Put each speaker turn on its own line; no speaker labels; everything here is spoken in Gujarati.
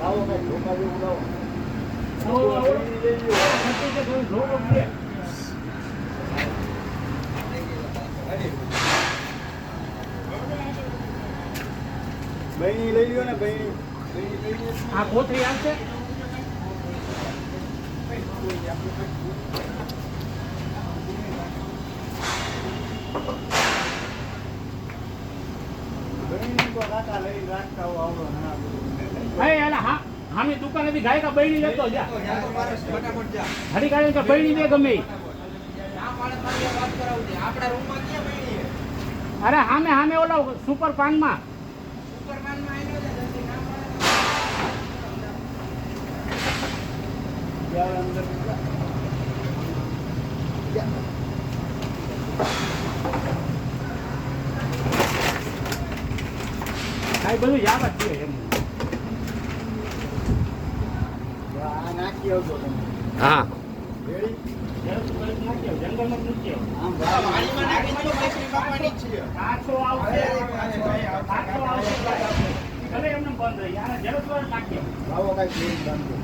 લાવો કઈ ધોકા જેવું લાવો. બહેની લઈ લ્યો ને બહેની.
આ કોથળી આવશે.
બહેની તો કાકા લઈ રાખતા હો આવડો ના
હે એલા હા હામી દુકાનેથી ગાય કા બૈણી લેતો જા
ફટાફટ જા.
હરી ગાય કે બૈણી દે ગમે ઈ.
વાત કરાવું છે. આપણા રૂમમાં ક્યાં બની છે?
અરે હામે હામે ઓલા સુપર પાનમાં
સુપરમાનમાં એનો જ નથી. ના
યાર અંદર
આ બધું યાદ જ છે એમ.
આ નાખી આવજો તમે.
હા
રેડી?
જંગલમાં મૂકી
આમ
વાડીમાં નાખી દો, પૈસા કાપવાની જ છે.
કાચો આવશે કાચો આવશે ગમે એમને બંધ રહી યાર જરૂર નાખીએ
લાવો કઈ પ્લેન બાંધો.